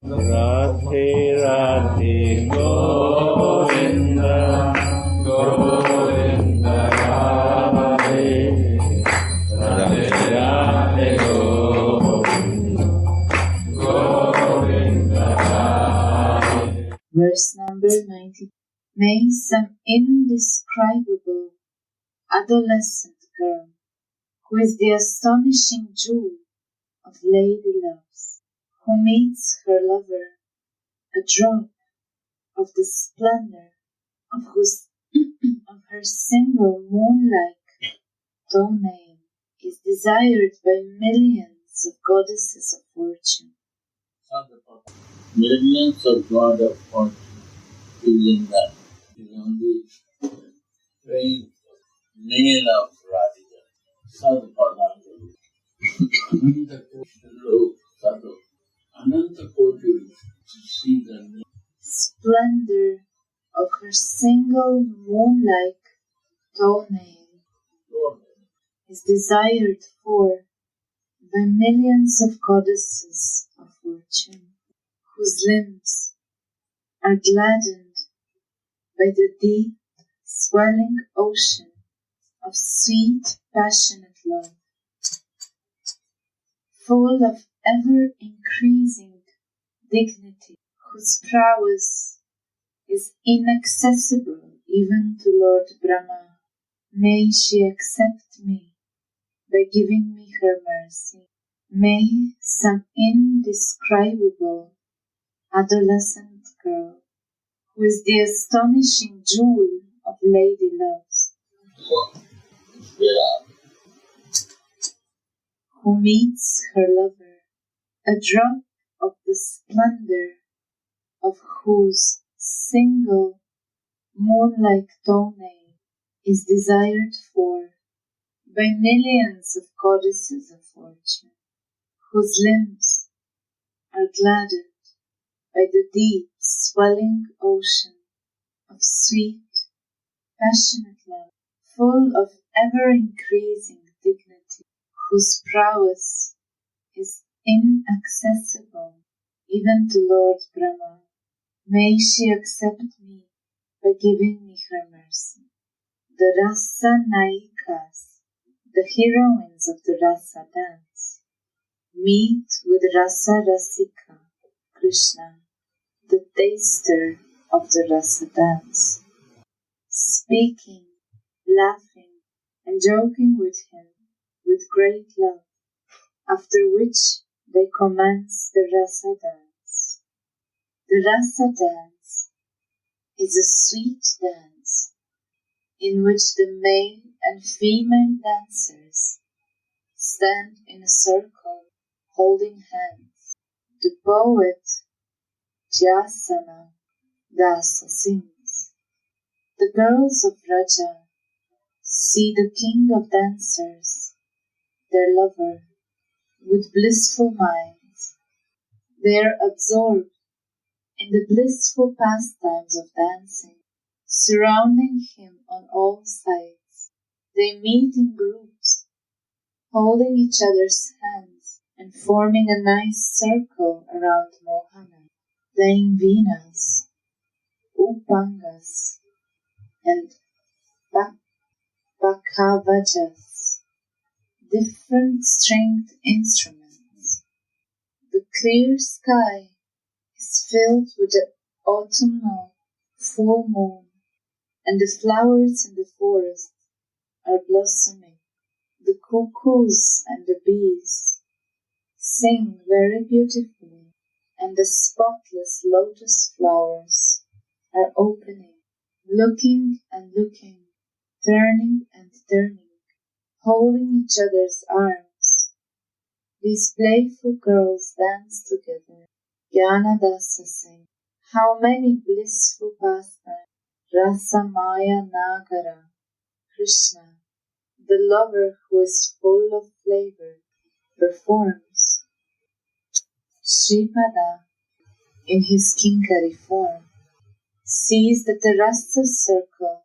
Radhe Radhe Govinda Govinda Radhe Radhe Radhe Govinda Govinda Radhe. Verse number 90. May some indescribable adolescent girl, who is the astonishing jewel of lady loves, who meets her lover, a drop of the splendor of her single moon-like toenail, is desired by millions of goddesses of fortune. Millions of god of fortune feeling that is only praying for nail of Radhika. Sadhu Ananta Koti to see the splendor of her single moon-like toenail is desired for by millions of goddesses of fortune, whose limbs are gladdened by the deep, swelling ocean of sweet, passionate love, full of ever-increasing dignity, whose prowess is inaccessible even to Lord Brahma. May she accept me by giving me her mercy. May some indescribable adolescent girl, who is the astonishing jewel of lady loves, who meets her lover, a drop of the splendor of whose single moon-like toenail is desired for by millions of goddesses of fortune, whose limbs are gladdened by the deep, swelling ocean of sweet, passionate love, full of ever-increasing dignity, whose prowess is inaccessible even to Lord Brahma. May she accept me by giving me her mercy. The Rasa Naikas, the heroines of the Rasa dance, meet with Rasa Rasika, Krishna, the taster of the Rasa dance, speaking, laughing, and joking with him with great love, after which they commence the Rasa dance. The Rasa dance is a sweet dance in which the male and female dancers stand in a circle holding hands. The poet Jyasana Dasa sings, the girls of Raja see the king of dancers, their lover, with blissful minds. They are absorbed in the blissful pastimes of dancing, surrounding him on all sides. They meet in groups, holding each other's hands and forming a nice circle around Mohana, playing Venas, Upangas, and Pakavajas, different stringed instruments. The clear sky is filled with the autumnal full moon, and the flowers in the forest are blossoming. The cuckoos and the bees sing very beautifully, and the spotless lotus flowers are opening, looking and looking, turning and turning, holding each other's arms. These playful girls dance together. Jnanadasa sing, how many blissful pastimes Rasa Maya Nagara, Krishna, the lover who is full of flavor, performs. Shripada, in his Kinkari form, sees that the Rasa circle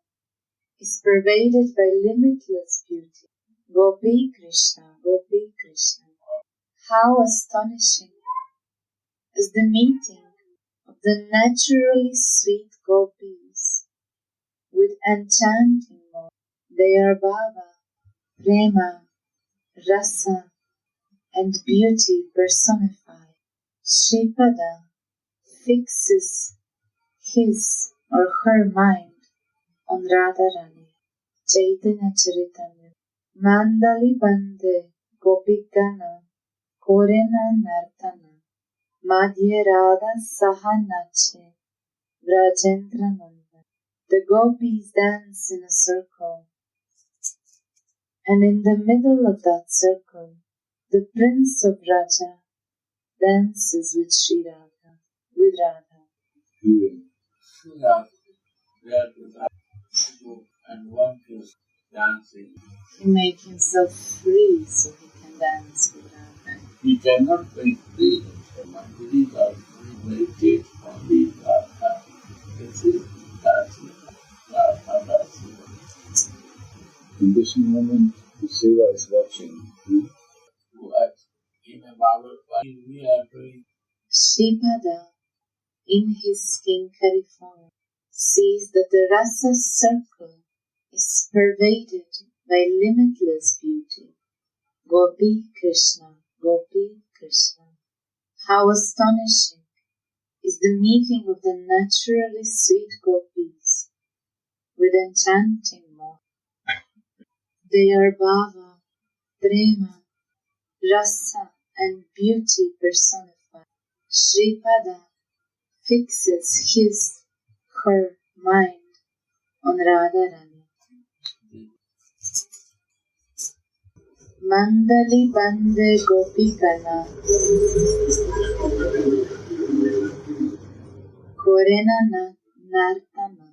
is pervaded by limitless beauty. Gopi Krishna, Gopi Krishna. How astonishing as the meeting of the naturally sweet gopis with enchanting mood. They are bhava, prema, rasa, and beauty personified. Shripada fixes his or her mind on Radharani. Chaitanya Charitamrita. Mandali Bande Gopikana Korena Nartana Madhya Radha Sahanache Vrajendra Nanda. The gopis dance in a circle, and in the middle of that circle, the Prince of Raja dances with Sri Radha, with Radha. Radha, where the Radha and one is dancing. He makes himself free so he can dance with Radha. He cannot make free himself. These are free meditate on these Radha. This is dancing. Radha dancing. In this moment, the Seva is watching. What? In a Bhagavad Gita, we are doing. Shripada, in his skincare form, sees that the Rasa circle is pervaded by limitless beauty. Gopi Krishna, Gopi Krishna. How astonishing is the meeting of the naturally sweet gopis with enchanting mood. They are bhava, prema, rasa, and beauty personified. Shripada fixes his, her mind on Radharani. Mandali Bande Gopikana Korena Nartana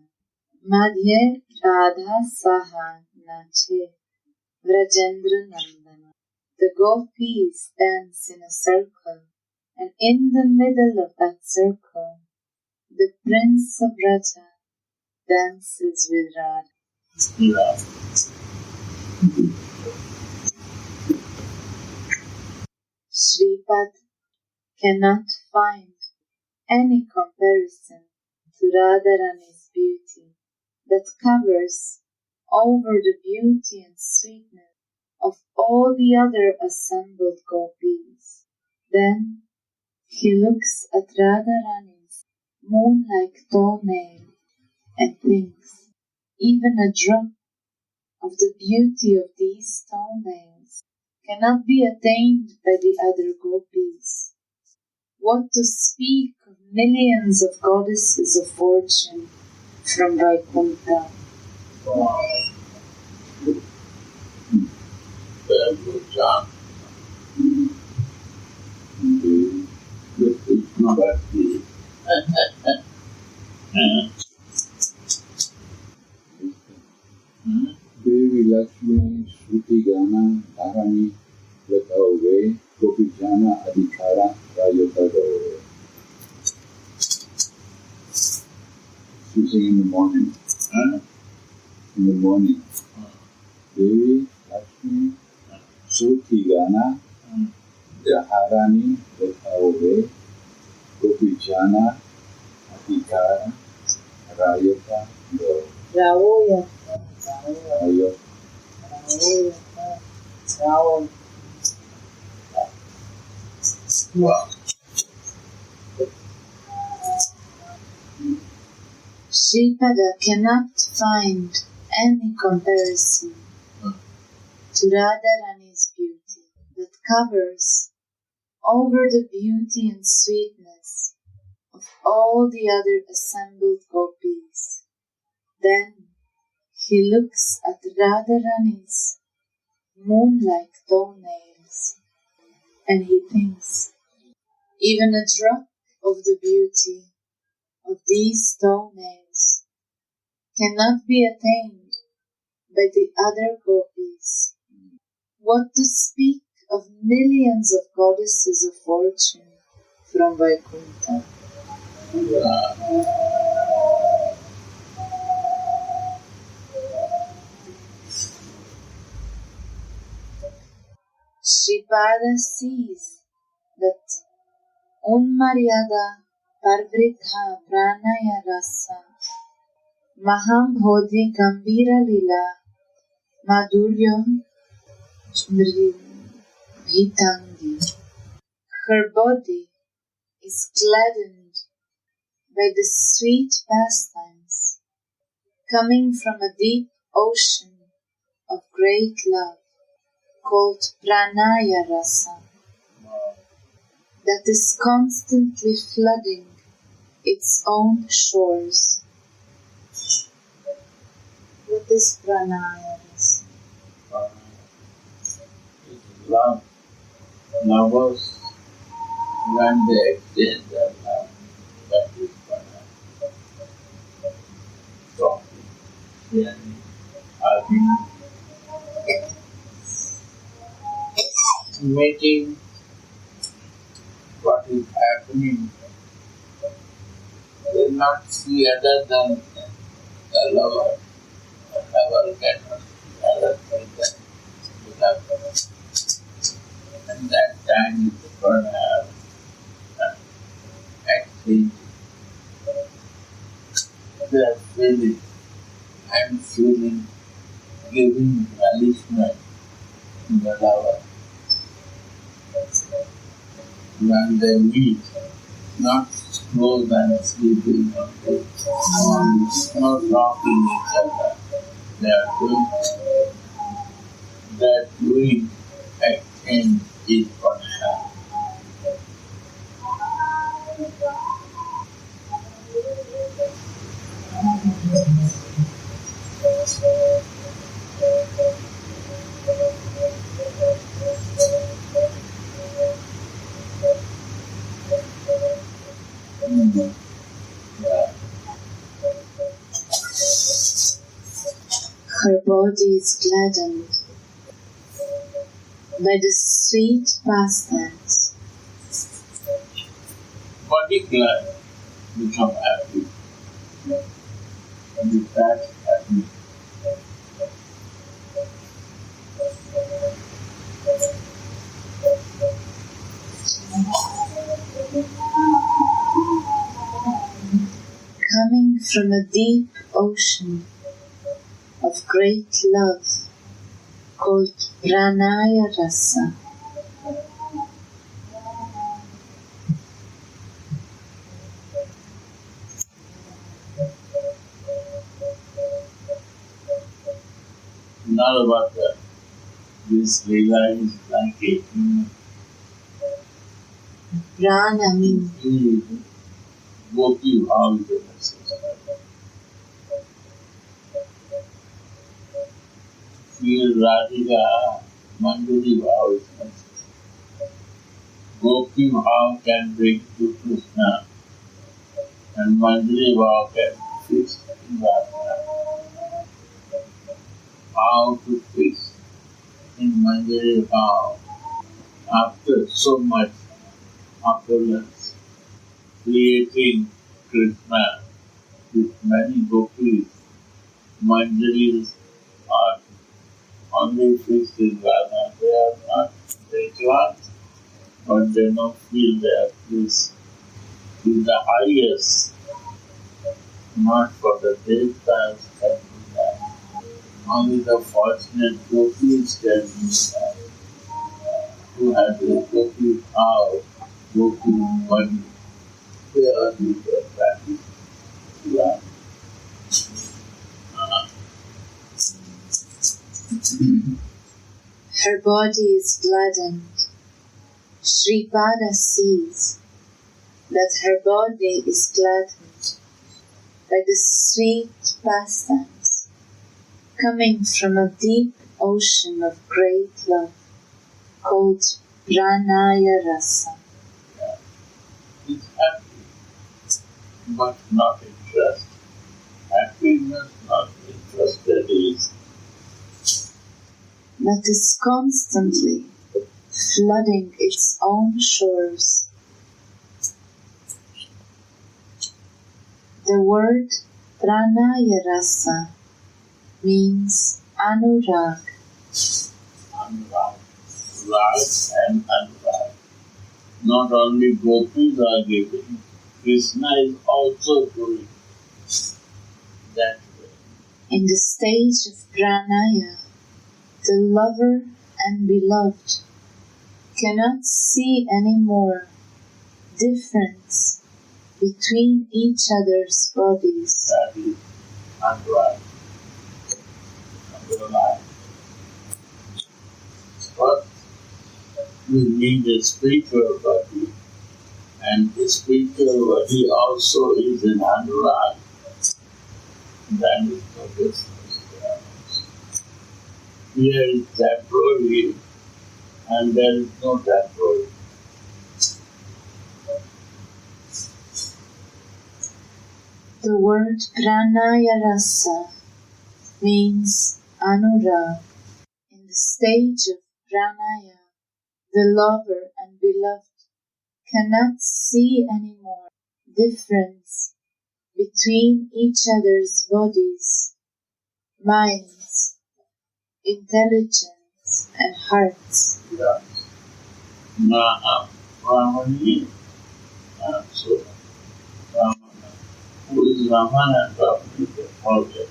Madhya Radha Saha Nache Vrajendra Nandana. The gopis dance in a circle, and in the middle of that circle, the Prince of Raja dances with Radha. Shripad cannot find any comparison to Radharani's beauty that covers over the beauty and sweetness of all the other assembled gopis. Then he looks at Radharani's moon-like toenail and thinks, even a drop of the beauty of these toenails cannot be attained by the other gopis. What to speak of millions of goddesses of fortune from Vaikuntha? Wow. Very good job. Devi Lakshmi Shruti Gana Dharani Latave Gopi Jana Adhikara Rayotado. Using in the morning. In the morning. Devi Lakshmi Shruti Gana Dharani Latave Gopi Jana Adhikara Rayotado. Raoya. Wow. Shripada cannot find any comparison to Radharani's beauty that covers over the beauty and sweetness of all the other assembled gopis. Then he looks at Radharani's moon-like toenails and he thinks, even a drop of the beauty of these toenails cannot be attained by the other gopis. What to speak of millions of goddesses of fortune from Vaikuntha? Shripada sees that Unmaryada parvritha pranaya rasa Mahambodhi gambira lila madhuryo smriti. Her body is gladdened by the sweet pastimes coming from a deep ocean of great love called pranaya rasa that is constantly flooding its own shores. What is pranaya rasa? It's love. Lovers, when they exchange their love, that is pranaya. Talking, sharing, hugging, making what is happening. They not see other than the lover. The lover cannot see other than the lover. And that time is going to have exchange. They are feeling and feeling, giving relishment to the lover. When they meet, not close and sleeping, not talking each other. They are doing exchange is what happens. Her body is gladdened by the sweet pastimes. Body glad, become happy. With that happy. Coming from a deep ocean of great love called pranaya rasa. Not about that. This Leela is like a human. Prana means Gopi how is the message. Feel Radhika, Manjari how is the message. Gopi how can bring to Krishna and Manjari how can fix in Radha. How to fix in Manjari how after so much opulence, creating Krishna with many gopis, Manjaris are only fixed in Radha. They are not very glad, but they don't feel they are pleased with the highest, not for the devtas can do that. Only the fortunate gopis can do that. Who have the gopi power, gopi money, they are doing their practice. Yeah. her body is gladdened. Sripada sees that her body is gladdened by the sweet pastimes coming from a deep ocean of great love called pranaya rasa. It's happy, but not interest. Happiness, not interested is. That is constantly flooding its own shores. The word pranaya rasa means anurag. Anurag. Rag and anurag. Not only gopis are giving, Krishna is also doing that way. In the stage of pranaya, the lover and beloved cannot see any more difference between each other's bodies. That is unright. Underline. But we need a spiritual body, and the spiritual body also is an unright. That is no business there. Here is temporary, and there is no temporary. The word pranaya rasa means anurag. In the stage of pranaya, the lover and beloved cannot see any more difference between each other's bodies, minds, intelligence, and hearts. Yes. Now, Ramani, so Ramana, who is Ramana and Ramani, the object.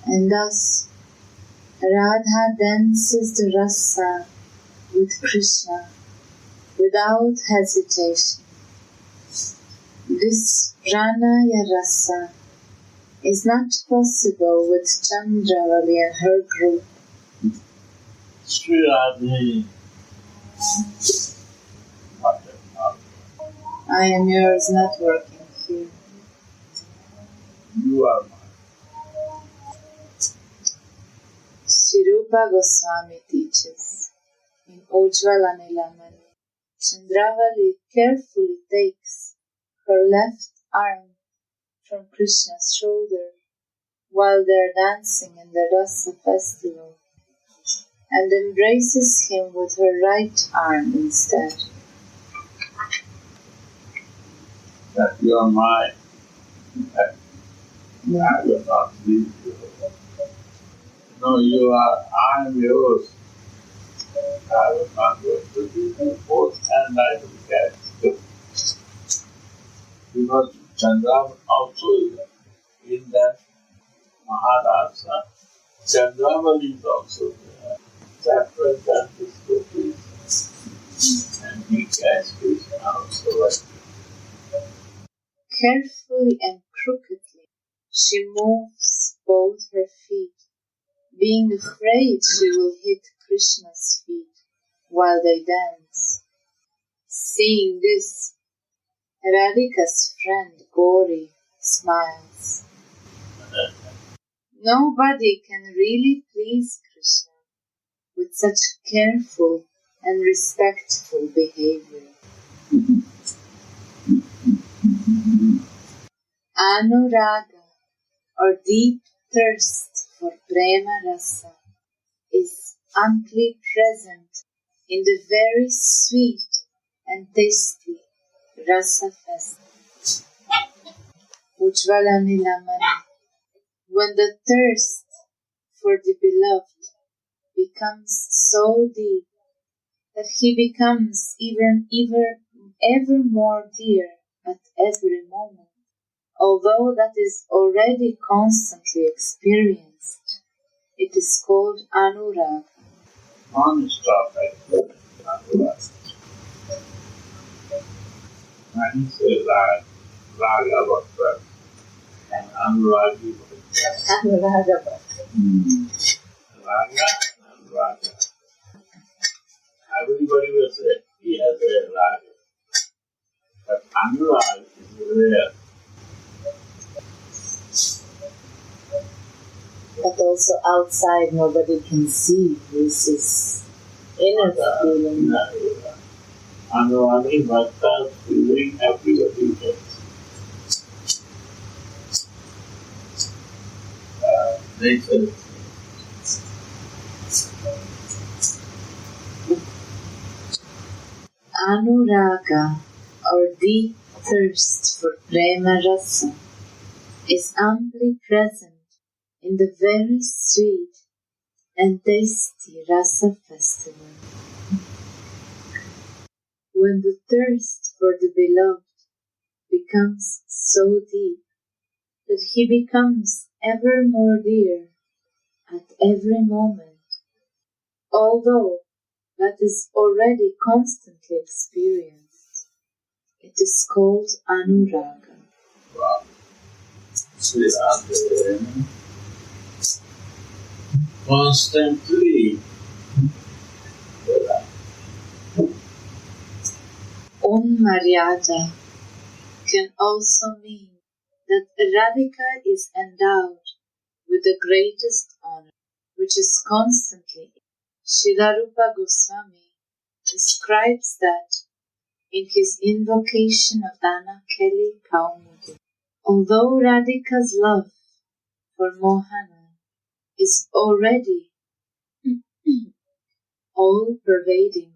And thus, Radha dances the Rasa with Krishna without hesitation. This pranaya rasa is not possible with Chandravali and her group. Sri Radhe, what a problem. I am yours, not working here. You are mine. Sri Goswami teaches in Ujjvala Nilamani, Chandravali carefully takes her left arm from Krishna's shoulder while they are dancing in the Rasa festival and embraces him with her right arm instead. That you are mine. That I will not leave you. No, you are, I am yours. I will not go to leave you both, and I will catch you. Because Chandra also is in that Maharasa. Chandravali is also there. Separate than this gopis. And he catches Krishna also like Carefully and crookedly, she moves both her feet, being afraid she will hit Krishna's feet while they dance. Seeing this, Radhika's friend Gauri smiles. Nobody can really please Krishna with such careful and respectful behavior. Anuraga, or deep thirst for prema rasa, is amply present in the very sweet and tasty rasa fest. Ujjvala Nilamani, when the thirst for the beloved becomes so deep that he becomes ever more dear at every moment, although that is already constantly experienced, it is called anuraga. non-stop Anurag. And he says Raga Bhakta and Anuragi Bhakta. Anuraga Bhakta. Raga and Raga. Everybody will say he has a Raga. But Anurag is rare. But also outside nobody can see. This is inner feeling. Anuragi Bhakta feeling everybody gets. Nature. Anuraga, or deep thirst for prema rasa, is amply present in the very sweet and tasty Rasa festival. When the thirst for the beloved becomes so deep that he becomes ever more dear at every moment, although that is already constantly experienced, it is called Anuraga. Wow. Constantly. Maryada can also mean that Radhika is endowed with the greatest honor, which is constantly. Shilarupa Goswami describes that in his invocation of Dana Kelly Kaumudi. Although Radhika's love for Mohana is already all-pervading,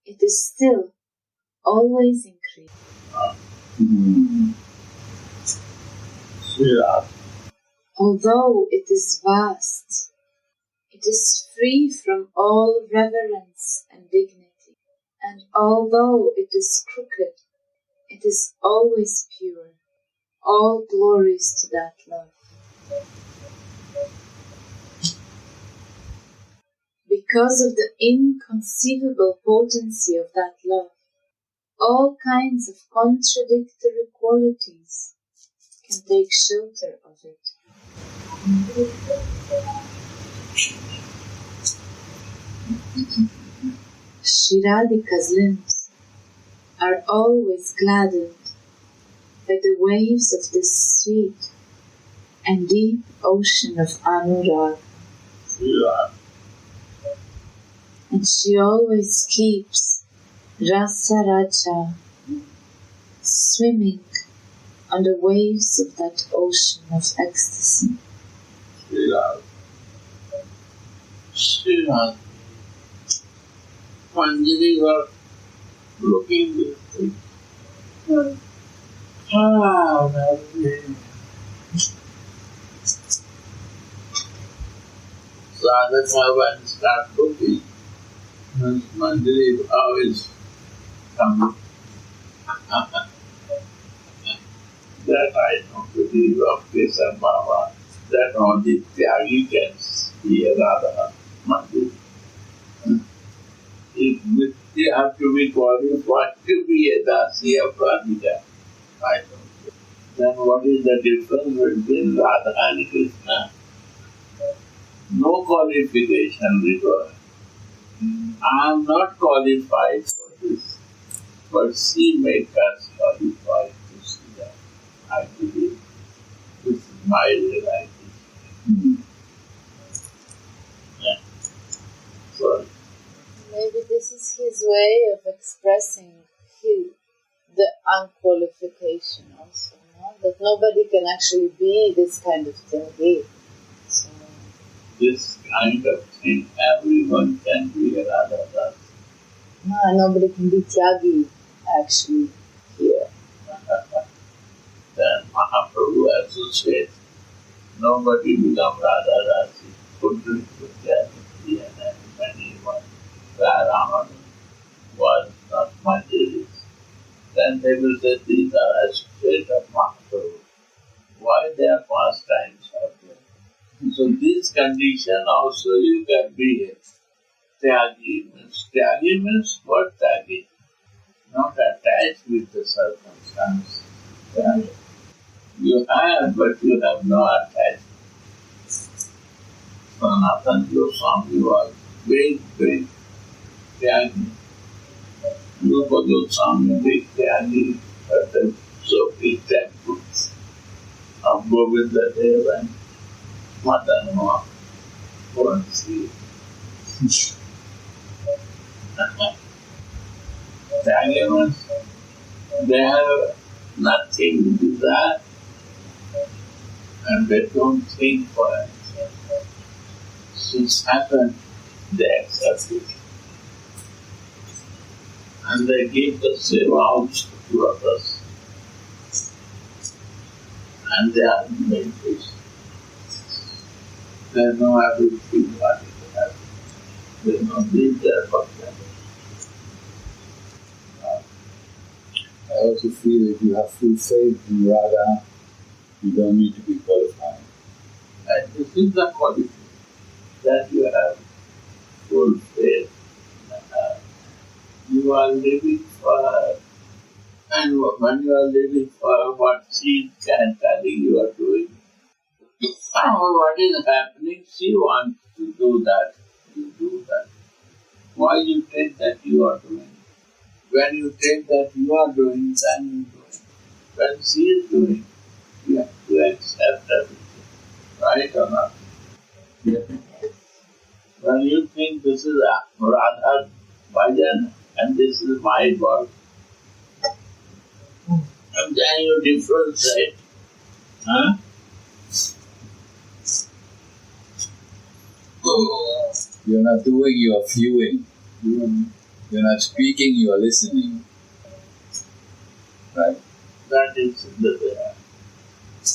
it is still always increasing. Although it is vast, it is free from all reverence and dignity, and although it is crooked, it is always pure. All glories to that love. Because of the inconceivable potency of that love, all kinds of contradictory qualities can take shelter of it. Shri Radhika's limbs are always gladdened by the waves of this sweet and deep ocean of Anurag. And she always keeps Rasa Raja swimming on the waves of that ocean of ecstasy. Srila. Manjari was looking this thing. Radha went start looking. Manjari always come. That I don't believe of this and Baba. That only Tyagi can see Radha Manjari. You have to be qualified to be a Dasi of Radhika. I don't know. Then what is the difference between Radha and Krishna? No qualification required. I am not qualified for this, but she makes us qualified to see that. I believe this is my realization. Yeah. Sorry. Maybe this is his way of expressing the unqualification also, no? That nobody can actually be this kind of thing. So, this kind of thing, everyone can be a Radha. no, nobody can be Tyagi actually here. Then Mahaprabhu also said, nobody become Radha Rasi. Couldn't put Jayati and anyone where Ramana was not materialist. Then they will say, these are associates of Mahaprabhu. Why their pastimes are there? So this condition also you can be a Tyagi means. Tyagi means what Tyagi? Not attached with the circumstance. Tyagi. You have, but you have no attachment. Sanatana Goswami was big Tyagi. Rupa Goswami, big Tyagi, but the so big temples of Govinda Deva and Madan Mohan. Go and see. Tyagi means they have nothing to desire and they don't think for anything. Since happened, they accept it. and they give the seva also to others, and they are in meditation. They know everything what is happening. They know this, there, but I also feel if you have full faith in Radha, you don't need to be qualified. and this is the quality that you have full faith. You are living for her. And when you are living for her, what she can tell you are doing. What is happening, she wants to do that. You do that. Why you think that you are doing? When you think that you are doing, then you do it. When she is doing, you have to accept everything. Right or not? Yeah. When you think this is Radha Bhajan and this is my work, and then you differentiate. Huh? You're not doing, you are viewing. You're not speaking, you are listening. Right? That is the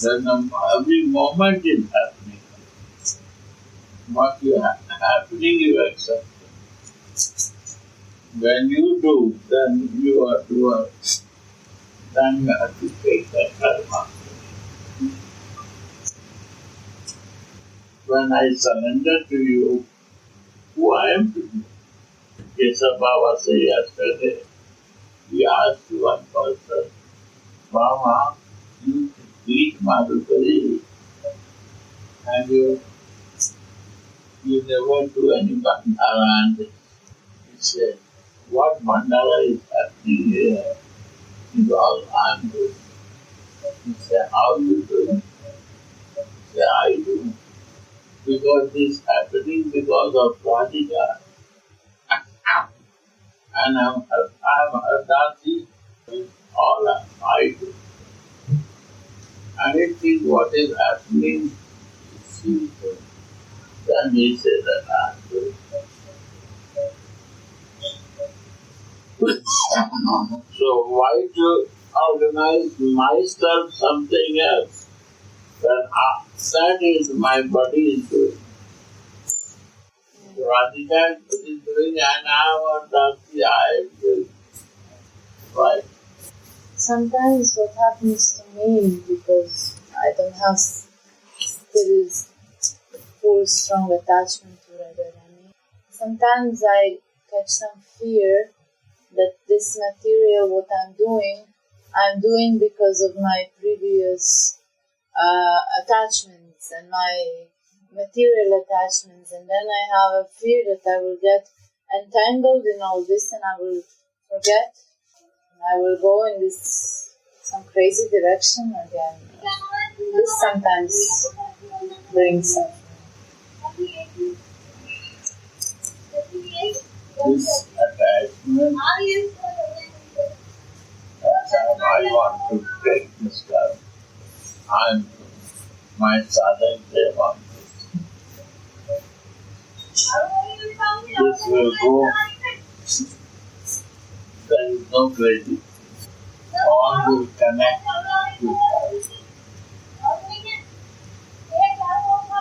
then every moment is happening. What you happening, you accept. When you do, then you are doer. Then you have to take that karma. When I surrender to you, who I am to you? Kesha Baba said yesterday, he asked one person, Baba, you eat Madhukari and you never do any bandhara. And he said, what bandhara is happening here is all I am doing. He said, how you doing? He said, I do. Because this is happening because of Radhika. And I'm Ardasi. All I do. Anything what is happening, she doing. Then he said that I'm doing. So why to organize myself something else? That is my body is doing. Radhika is doing and I am Ardasi, I am doing. Right? Sometimes what happens to me, because I don't have still full strong attachment to Radharani, sometimes I catch some fear that this material, what I'm doing because of my previous attachments and my material attachments, and then I have a fear that I will get entangled in all this and I will forget. I will go in this some crazy direction again. This sometimes brings suffering. This attachment, I want to take this girl. I'm my sadhak, they want this will go, there is no crazy. All will connect with us.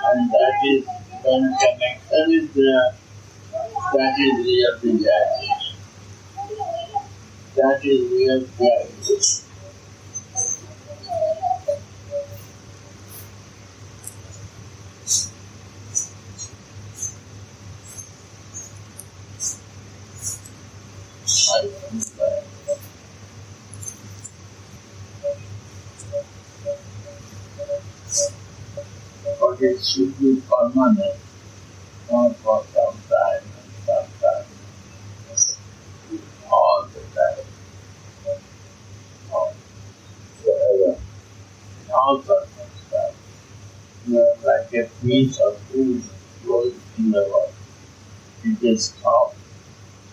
And that is, when connection is there, that is real desire. That is real clarity. I think that but it should be permanent, not for some time and some time. All the time. All forever. In all circumstances. You are like a piece of food growing in the rock. You just stop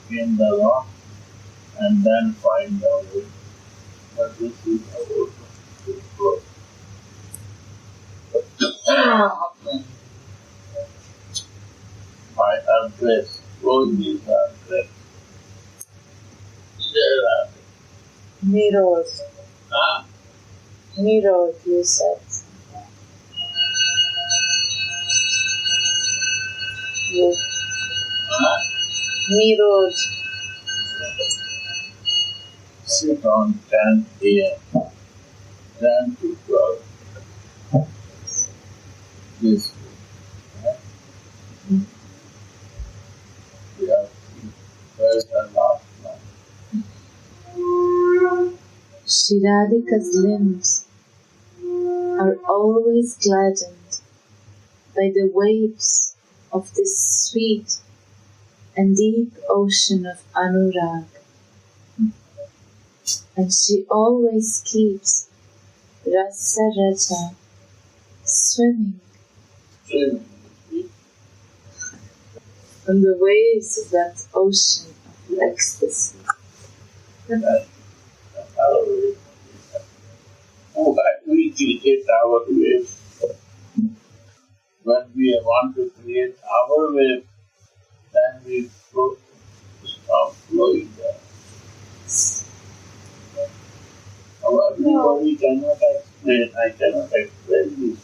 in the rock and then find a way. But this is a way to grow. By our grace, growing is our grace. there. Mirrors. Huh? Mirrors, you said. Yes. Huh? Mirrors. Sit on 10 a.m. 10 to 12. This way. We have first and last one. Shri Radhika's limbs are always gladdened by the waves of this sweet and deep ocean of Anurag, and she always keeps Rasa Raja swimming on the waves of that ocean of ecstasy. Why we create our wave? When we want to create our wave, then we stop flowing there. Our body cannot explain. I cannot explain this.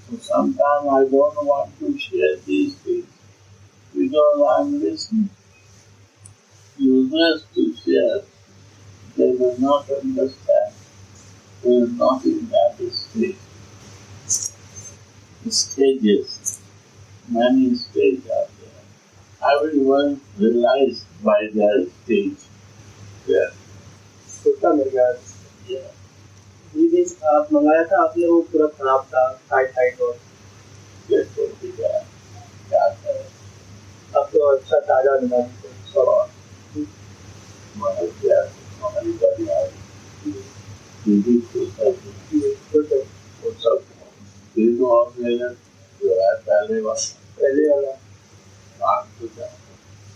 So sometimes I don't want to share these things because I'm listening. Useless to share. They will not understand. They will not in that state. Stages, many stages are there. Everyone realized by their stage. Yeah. छोटा मिल गया Yeah. ये भी आप मंगाया था आपने वो पूरा खराब था टाइट और That's what we got. Got that. अब तो अच्छा ताज़ा मिला So, everybody has to do something. What's up? Do you know how many you have पहले वाला काम to that?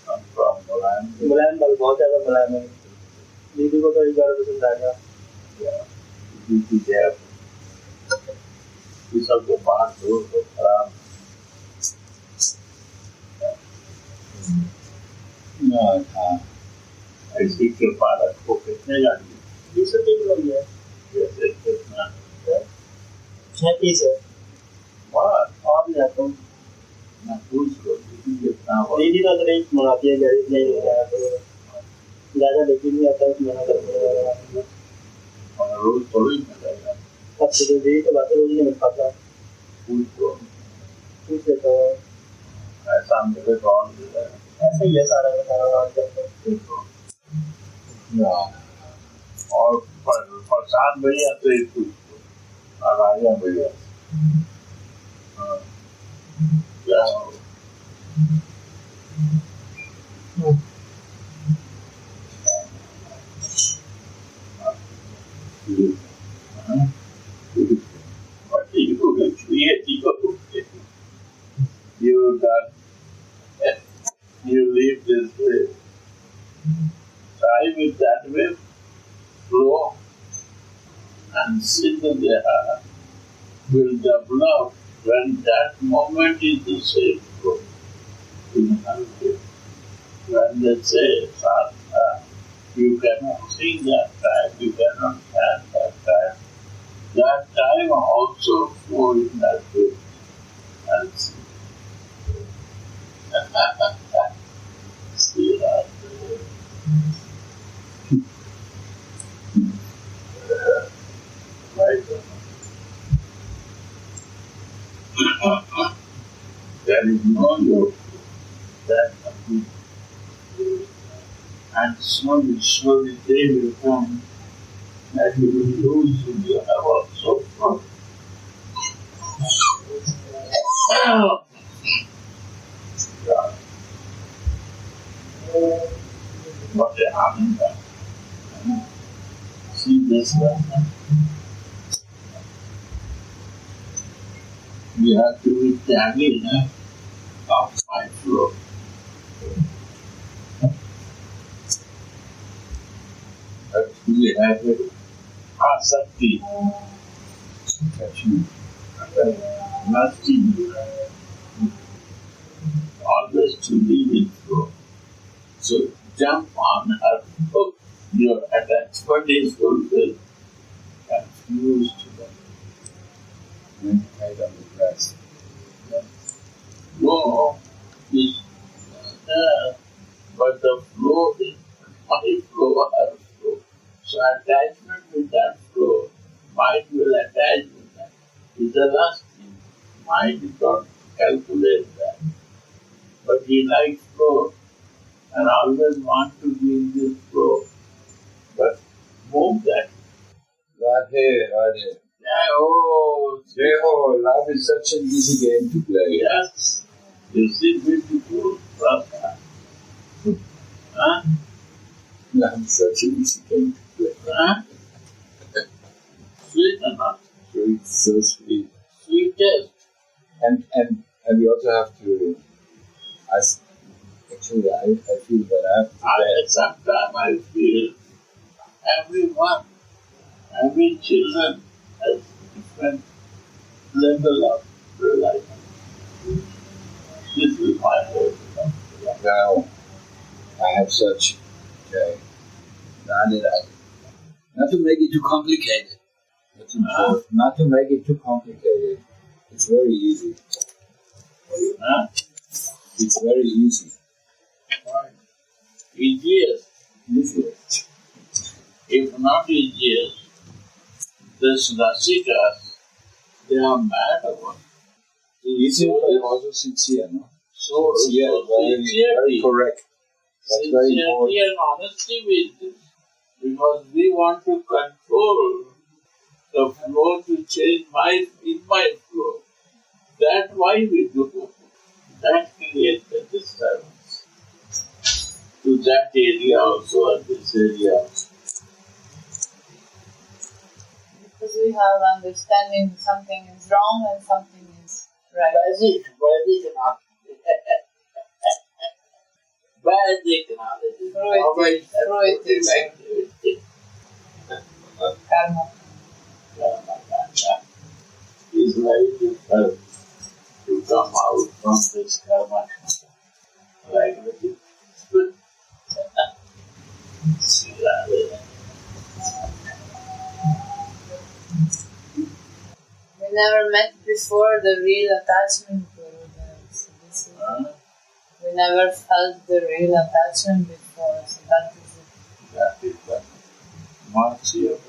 I'm from Moran. मुलायम बल बहुत ज़्यादा मुलायम है दीदी को तो 11% आ गया Yeah. You be careful. You सब को बाहर दो तो खराब. No, ऐसी के पारक को कितने जाती? 20 किलो है जैसे कितना? 36 है What? और नहीं आता हूँ ना कुछ को कितना हो? दीदी तो नहीं मंगाती है गरीब नहीं लेकर तो ज़्यादा लेकिन नहीं आता उसमें मना करते और रोज थोड़ी मिलेगा. अब तो दीदी तो बात रोज नहीं मिल पाता कुछ को पूछ लेता हूँ ऐसा मिले कौन मिलेगा? ऐसा ही है सारा का सारा काम करते no. और प्रसाद भैया तो एक कुछ और राजा भैया. हाँ. क्या हो? हाँ? What do you create? You done. You live this way. Try with that way, flow, and sit there will develop when that moment is the same flow. When they say, you cannot think that time, you cannot have that time also flow in that way. And see that. Right? There is no yoke that and slowly they will come that you will lose your also. What a happened. See this one. We have to be tagging of my flow. But we have it. Asakti. Nasty. Always to leave it flow. So jump on her hook, your attachment is fulfilled. Confused to them. Meditate on the breath. Flow is there, but the flow is my flow, her flow. So attachment with that flow, mind will attach with that. It's the last thing. Mind cannot calculate that. But he likes flow and always want to be in this flow. But move that. Radhe, Radhe. Love is such an easy game to play. Yes. You see beautiful Rasa. Huh? Love is such an easy game to play. Huh? Sweet or not? Sweet, so sweet. Sweetest. And we also have to. I feel that I have to. Sometimes I feel everyone, every children has different level of realization. This is my level of realization. Now, I have such. Okay. Not to make it too complicated. Not to make it too complicated. It's very easy. Huh? It's very easy. Easiest. Easiest. If not easiest, this Rasikas, they are mad about it. Easier, but also sincere, no? So very correct. That's very important. Sincerity and honesty with this. Because we want to control the flow to change in my flow. That's why we do. That creates the disturbance. To that area also and this area also. Because we have understanding something is wrong and something is right. Basic knowledge. Basic knowledge. Freud is karma. Is very difficult to come out from this karma. Like the We never met before the real attachment. We never felt the real attachment before, so that is it. That is the mercy of